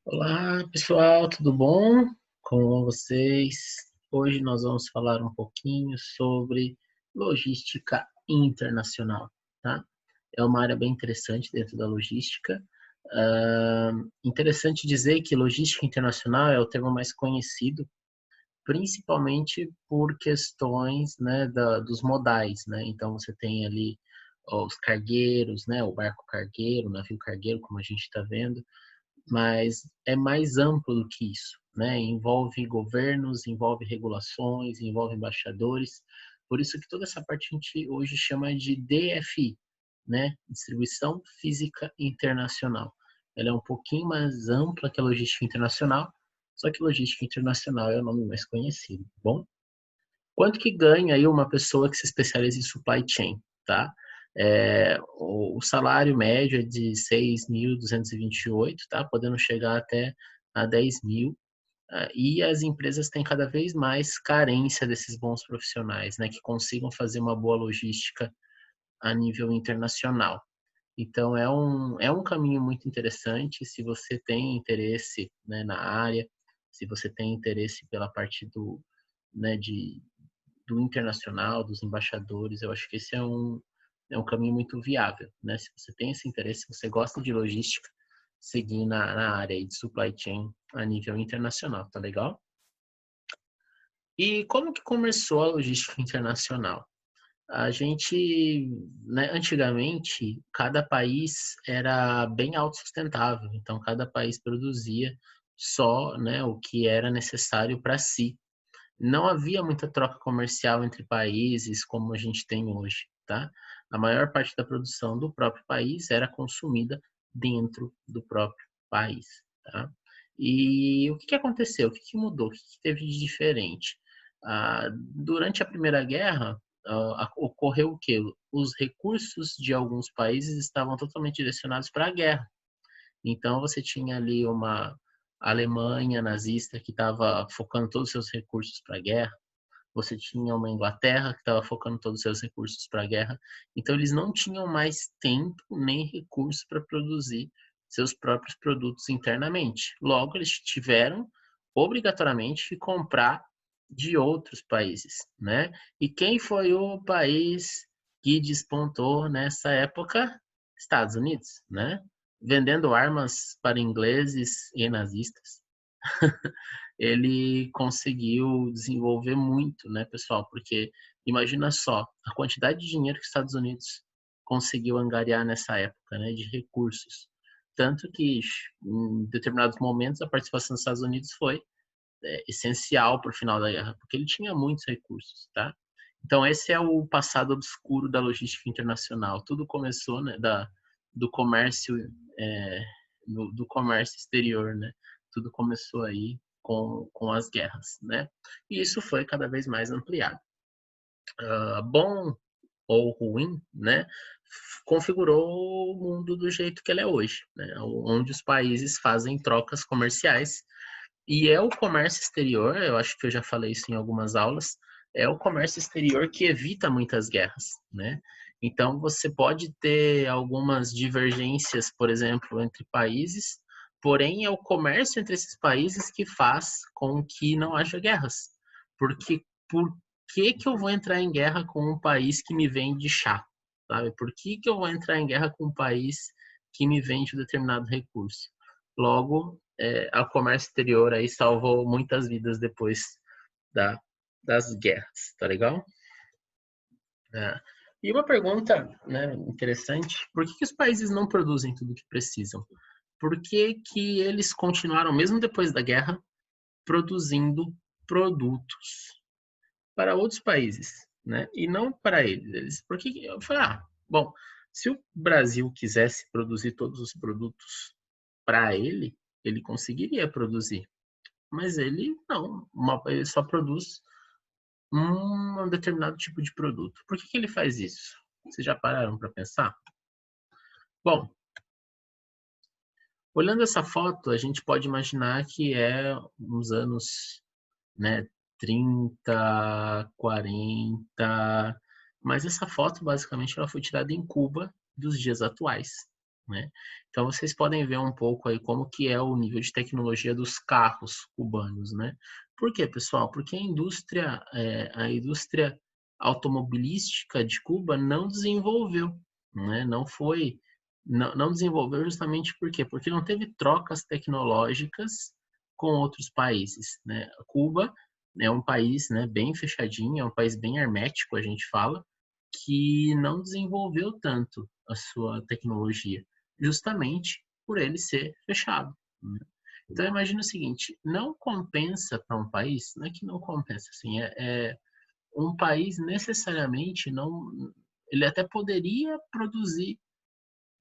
Olá, pessoal, tudo bom? Com vocês? Hoje nós vamos falar um pouquinho sobre logística internacional, tá? É uma área bem interessante dentro da logística. Interessante dizer que logística internacional é o termo mais conhecido, principalmente por questões, né, dos modais, né? Então você tem ali os cargueiros, né, o barco cargueiro, o navio cargueiro, como a gente está vendo, mas é mais amplo do que isso, né? Envolve governos, envolve regulações, envolve embaixadores. Por isso que toda essa parte a gente hoje chama de DFI, né? Distribuição Física Internacional. Ela é um pouquinho mais ampla que a logística internacional, só que logística internacional é o nome mais conhecido, tá bom? Quanto que ganha aí uma pessoa que se especializa em supply chain, tá? O salário médio é de 6.228, tá? Podendo chegar até a 10.000. E as empresas têm cada vez mais carência desses bons profissionais, né? Que consigam fazer uma boa logística a nível internacional. Então, é um caminho muito interessante se você tem interesse, né, na área, se você tem interesse pela parte né, do internacional, dos embaixadores. Eu acho que esse é um caminho muito viável, né? Se você tem esse interesse, se você gosta de logística, seguir na área de supply chain a nível internacional, tá legal? E como que começou a logística internacional? A gente, né, antigamente, cada país era bem autossustentável, então cada país produzia só, né, o que era necessário para si. Não havia muita troca comercial entre países como a gente tem hoje, tá? A maior parte da produção do próprio país era consumida dentro do próprio país, tá? E o que aconteceu? O que mudou? O que teve de diferente? Durante a Primeira Guerra, ocorreu o quê? Os recursos de alguns países estavam totalmente direcionados para a guerra. Então, você tinha ali uma Alemanha nazista que estava focando todos os seus recursos para a guerra. Você tinha uma Inglaterra que estava focando todos os seus recursos para a guerra. Então, eles não tinham mais tempo nem recursos para produzir seus próprios produtos internamente. Logo, eles tiveram obrigatoriamente que comprar de outros países, né? E quem foi o país que despontou nessa época? Estados Unidos, né? Vendendo armas para ingleses e nazistas. Ele conseguiu desenvolver muito, né, pessoal? Porque imagina só a quantidade de dinheiro que os Estados Unidos conseguiu angariar nessa época, né, de recursos. Tanto que em determinados momentos a participação dos Estados Unidos foi essencial para o final da guerra, porque ele tinha muitos recursos, tá? Então esse é o passado obscuro da logística internacional. Tudo começou, né, do comércio, é, do comércio exterior, né? Tudo começou aí com as guerras, né? E isso foi cada vez mais ampliado. Bom ou ruim, né? Configurou o mundo do jeito que ele é hoje, né? Onde os países fazem trocas comerciais e é o comércio exterior, eu acho que eu já falei isso em algumas aulas, é o comércio exterior que evita muitas guerras, né? Então você pode ter algumas divergências, por exemplo, entre países, porém é o comércio entre esses países que faz com que não haja guerras. Porque por que eu vou entrar em guerra com um país que me vende chá? Sabe? Por que eu vou entrar em guerra com um país que me vende um determinado recurso? Logo, o comércio exterior aí salvou muitas vidas depois da, das guerras, tá legal? É. E uma pergunta, né, interessante, por que os países não produzem tudo o que precisam? Por que eles continuaram, mesmo depois da guerra, produzindo produtos para outros países, né? E não para eles. Porque eu falei, bom, se o Brasil quisesse produzir todos os produtos para ele, ele conseguiria produzir. Mas ele não, ele só produz um determinado tipo de produto. Por que ele faz isso? Vocês já pararam para pensar? Bom, olhando essa foto, a gente pode imaginar que é uns anos, né, 30, 40, mas essa foto basicamente ela foi tirada em Cuba dos dias atuais, né? Então vocês podem ver um pouco aí como que é o nível de tecnologia dos carros cubanos, né? Por quê, pessoal? Porque a indústria automobilística de Cuba não desenvolveu, né? Não desenvolveu justamente por quê? Porque não teve trocas tecnológicas com outros países, né? Cuba é um país, né, bem fechadinho, é um país bem hermético, a gente fala, que não desenvolveu tanto a sua tecnologia, justamente por ele ser fechado, né? Então imagina o seguinte, não compensa para um país, não é que não compensa, assim, um país necessariamente não, ele até poderia produzir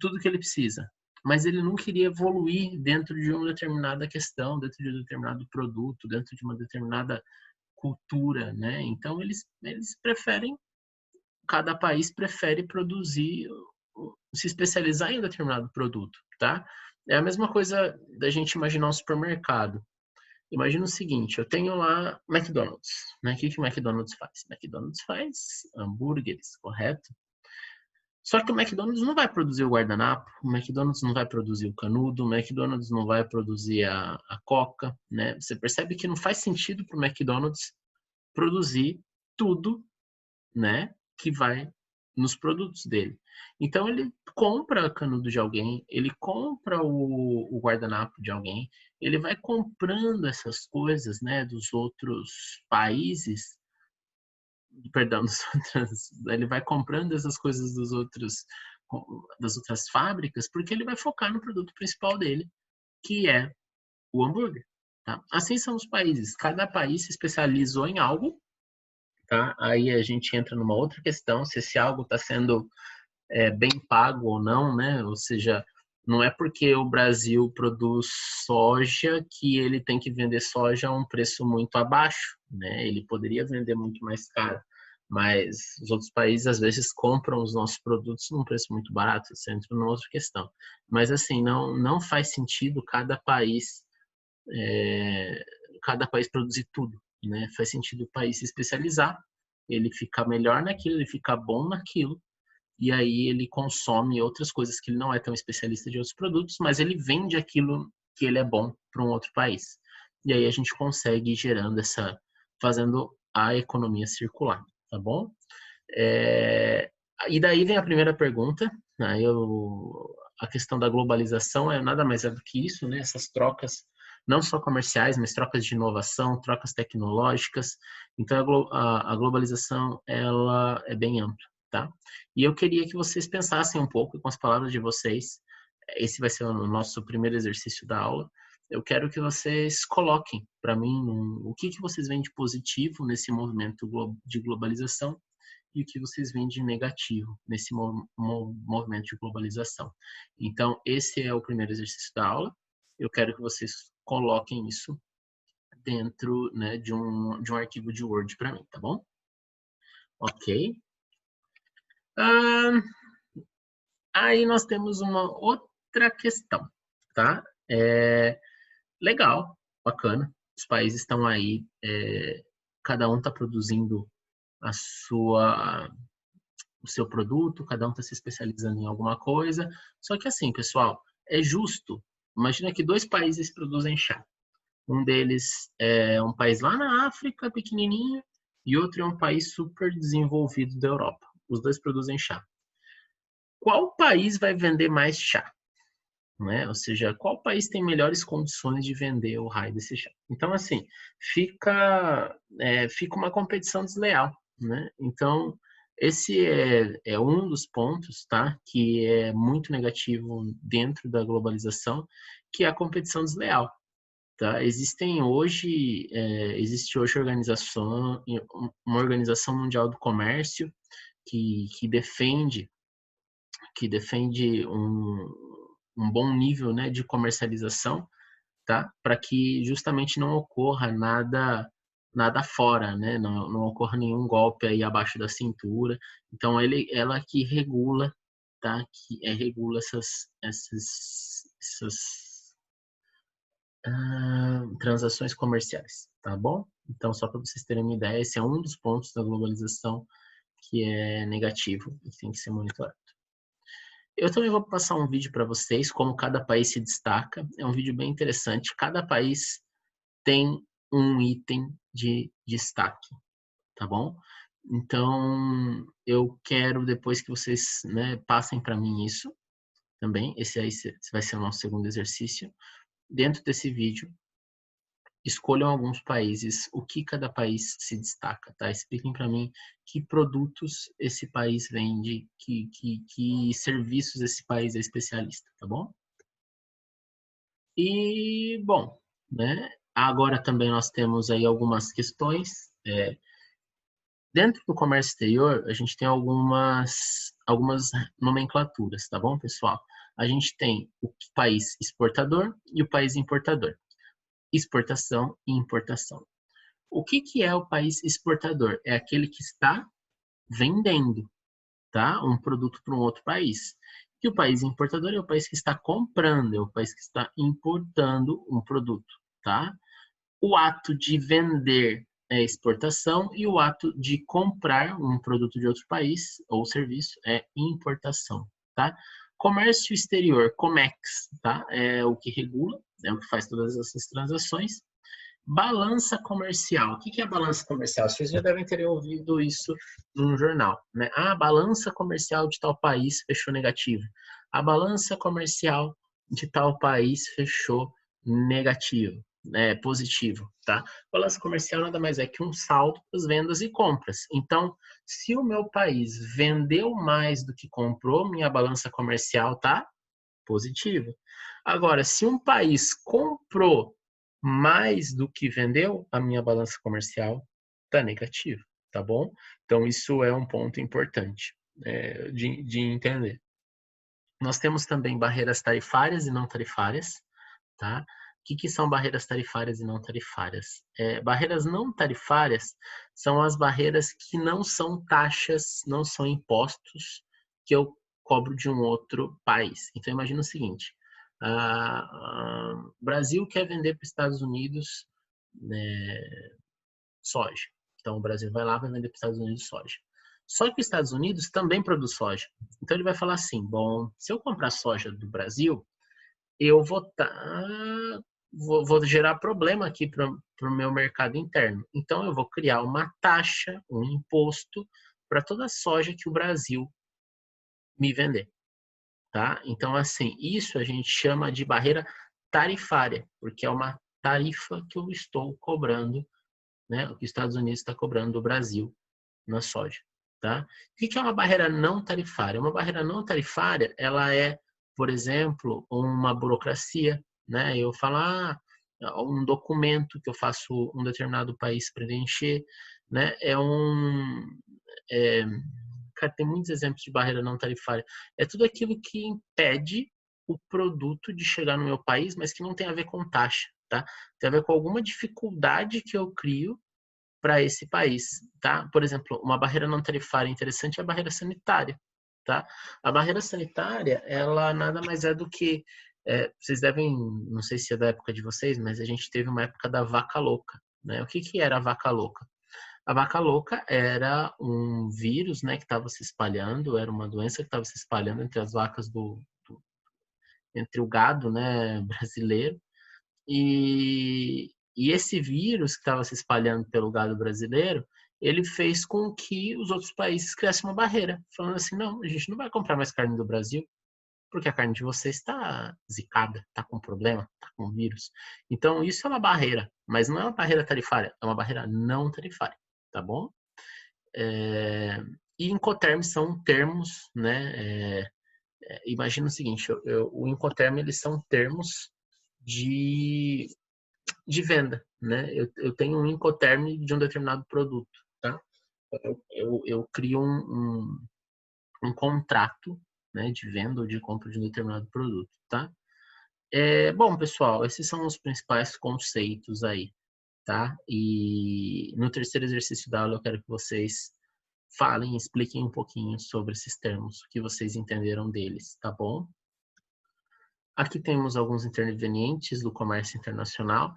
tudo que ele precisa, mas ele não queria evoluir dentro de uma determinada questão, dentro de um determinado produto, dentro de uma determinada cultura, né? Então eles preferem, cada país prefere produzir, se especializar em um determinado produto, tá? É a mesma coisa da gente imaginar um supermercado. Imagina o seguinte, eu tenho lá McDonald's, né? O que que o McDonald's faz? McDonald's faz hambúrgueres, correto? Só que o McDonald's não vai produzir o guardanapo, o McDonald's não vai produzir o canudo, o McDonald's não vai produzir a Coca, né? Você percebe que não faz sentido para o McDonald's produzir tudo, né, que vai nos produtos dele. Então ele compra canudo de alguém, ele compra o guardanapo de alguém, ele vai comprando essas coisas, né, dos outros países, perdão, ele vai comprando essas coisas das outras fábricas, porque ele vai focar no produto principal dele, que é o hambúrguer. Tá? Assim são os países. Cada país se especializou em algo, tá? Aí a gente entra numa outra questão, se esse algo está sendo bem pago ou não, né? Ou seja, não é porque o Brasil produz soja que ele tem que vender soja a um preço muito abaixo, né? Ele poderia vender muito mais caro, mas os outros países às vezes compram os nossos produtos num preço muito barato, isso entra numa outra questão. Mas assim, não faz sentido cada país produzir tudo, né? Faz sentido o país se especializar, ele ficar melhor naquilo, ele ficar bom naquilo, e aí ele consome outras coisas que ele não é tão especialista de outros produtos, mas ele vende aquilo que ele é bom para um outro país. E aí a gente consegue ir fazendo a economia circular, tá bom? E daí vem a primeira pergunta, né? A questão da globalização é nada mais é do que isso, né? Essas trocas, não só comerciais, mas trocas de inovação, trocas tecnológicas. Então a globalização ela é bem ampla, tá? E eu queria que vocês pensassem um pouco com as palavras de vocês. Esse vai ser o nosso primeiro exercício da aula. Eu quero que vocês coloquem para mim o que vocês veem de positivo nesse movimento de globalização e o que vocês veem de negativo nesse movimento de globalização. Então, esse é o primeiro exercício da aula. Eu quero que vocês coloquem isso dentro, né, de um arquivo de Word para mim, tá bom? Ok. Ah, aí nós temos uma outra questão, tá? Legal, bacana. Os países estão aí, cada um está produzindo a sua o seu produto, cada um está se especializando em alguma coisa. Só que assim, pessoal, é justo. Imagina que dois países produzem chá. Um deles é um país lá na África, pequenininho, e outro é um país super desenvolvido da Europa. Os dois produzem chá. Qual país vai vender mais chá? Né? Ou seja, qual país tem melhores condições de vender o raio desse chá? Então, assim, fica uma competição desleal, né? Então, esse é um dos pontos, tá? Que é muito negativo dentro da globalização, que é a competição desleal, tá? Existe hoje uma organização mundial do comércio que defende um bom nível, né, de comercialização, tá? Para que justamente não ocorra nada fora, né? Não ocorra nenhum golpe aí abaixo da cintura. Então ela que regula, tá? Regula essas transações comerciais, tá bom? Então só para vocês terem uma ideia, esse é um dos pontos da globalização que é negativo e tem que ser monitorado. Eu também vou passar um vídeo para vocês, como cada país se destaca. É um vídeo bem interessante. Cada país tem um item de destaque, tá bom? Então, eu quero depois que vocês, né, passem para mim isso também. Esse aí vai ser o nosso segundo exercício. Dentro desse vídeo, escolham alguns países, o que cada país se destaca, tá? Expliquem para mim que produtos esse país vende, que serviços esse país é especialista, tá bom? E, bom, né? Agora também nós temos aí algumas questões. Dentro do comércio exterior, a gente tem algumas nomenclaturas, tá bom, pessoal? A gente tem o país exportador e o país importador. Exportação e importação. O que é o país exportador? É aquele que está vendendo, tá? Um produto para um outro país. E o país importador é o país que está comprando, é o país que está importando um produto, tá? O ato de vender é exportação e o ato de comprar um produto de outro país ou serviço é importação, tá? Comércio exterior, Comex, tá? É o que regula, é o que faz todas essas transações. Balança comercial. O que é a balança comercial? Vocês já devem ter ouvido isso num jornal, né? Ah, a balança comercial de tal país fechou negativo. A balança comercial de tal país fechou negativo, positivo, tá? Balança comercial nada mais é que um saldo das vendas e compras. Então, se o meu país vendeu mais do que comprou, minha balança comercial tá positiva. Agora, se um país comprou mais do que vendeu, a minha balança comercial está negativa, tá bom? Então, isso é um ponto importante de entender. Nós temos também barreiras tarifárias e não tarifárias, tá? O que são barreiras tarifárias e não tarifárias? Barreiras não tarifárias são as barreiras que não são taxas, não são impostos que eu cobro de um outro país. Então, imagina o seguinte, o Brasil quer vender para os Estados Unidos, né, soja. Então, o Brasil vai lá e vai vender para os Estados Unidos soja. Só que os Estados Unidos também produz soja. Então, ele vai falar assim, bom, se eu comprar soja do Brasil, eu vou gerar problema aqui para o meu mercado interno. Então, eu vou criar uma taxa, um imposto para toda a soja que o Brasil me vender, tá? Então, assim, isso a gente chama de barreira tarifária, porque é uma tarifa que eu estou cobrando, né? O que os Estados Unidos está cobrando do Brasil na soja, tá? O que é uma barreira não tarifária? Uma barreira não tarifária, ela é, por exemplo, uma burocracia, né? Eu falar um documento que eu faço um determinado país preencher, né? É, cara, tem muitos exemplos de barreira não tarifária. É tudo aquilo que impede o produto de chegar no meu país, mas que não tem a ver com taxa, tá? Tem a ver com alguma dificuldade que eu crio para esse país, tá? Por exemplo, uma barreira não tarifária interessante é a barreira sanitária, tá? A barreira sanitária, ela nada mais é do que vocês devem, não sei se é da época de vocês, mas a gente teve uma época da vaca louca, né? O que era a vaca louca? A vaca louca era um vírus, né, que estava se espalhando, era uma doença que estava se espalhando entre as vacas entre o gado, né, brasileiro. E esse vírus que estava se espalhando pelo gado brasileiro, ele fez com que os outros países criassem uma barreira, falando assim, não, a gente não vai comprar mais carne do Brasil, porque a carne de vocês está zicada, está com problema, está com vírus. Então, isso é uma barreira, mas não é uma barreira tarifária, é uma barreira não tarifária, tá bom? E Incoterms são termos, né? Imagina o seguinte, o Incoterm, eles são termos de venda, né? Eu tenho um Incoterm de um determinado produto, tá? Eu crio um contrato, né, de venda ou de compra de um determinado produto, tá? Bom, pessoal, esses são os principais conceitos aí, tá? E no terceiro exercício da aula eu quero que vocês falem, expliquem um pouquinho sobre esses termos, o que vocês entenderam deles, tá bom? Aqui temos alguns intervenientes do comércio internacional.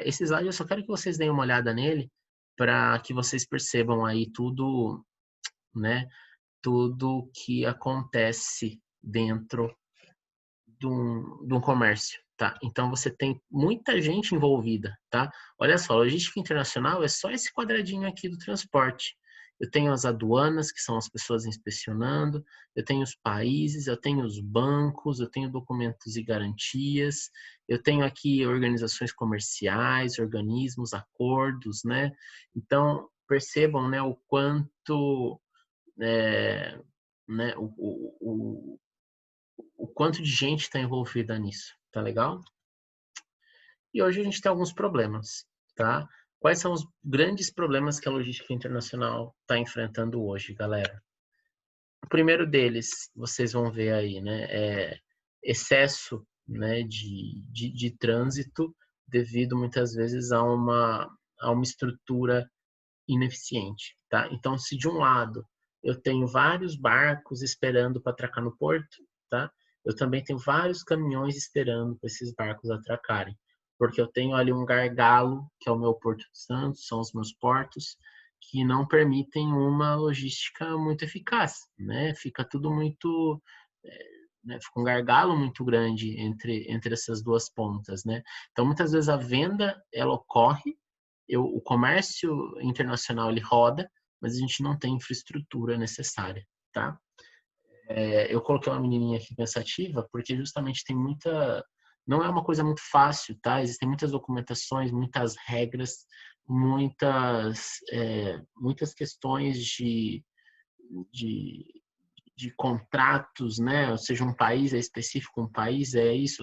Esse slide eu só quero que vocês deem uma olhada nele para que vocês percebam aí tudo, né? Tudo que acontece dentro de um comércio, tá? Então você tem muita gente envolvida, tá? Olha só, logística internacional é só esse quadradinho aqui do transporte. Eu tenho as aduanas, que são as pessoas inspecionando, eu tenho os países, eu tenho os bancos, eu tenho documentos e garantias, eu tenho aqui organizações comerciais, organismos, acordos, né? Então, percebam, né, o quanto, é, né, o quanto de gente está envolvida nisso, tá legal? E hoje a gente tem alguns problemas, tá? Quais são os grandes problemas que a logística internacional está enfrentando hoje, galera? O primeiro deles, vocês vão ver aí, né, é excesso, né, de trânsito devido muitas vezes a uma estrutura ineficiente, tá? Então, se de um lado eu tenho vários barcos esperando para atracar no porto, tá? Eu também tenho vários caminhões esperando para esses barcos atracarem, porque eu tenho ali um gargalo, que é o meu Porto de Santos, são os meus portos, que não permitem uma logística muito eficaz, né? Fica tudo muito, né? Fica um gargalo muito grande entre essas duas pontas, né? Então, muitas vezes a venda ela ocorre, o comércio internacional ele roda, mas a gente não tem infraestrutura necessária, tá? Eu coloquei uma menininha aqui pensativa porque justamente tem muita, não é uma coisa muito fácil, tá? Existem muitas documentações, muitas regras, muitas questões de, de contratos, né? Ou seja, um país é específico, um país é isso,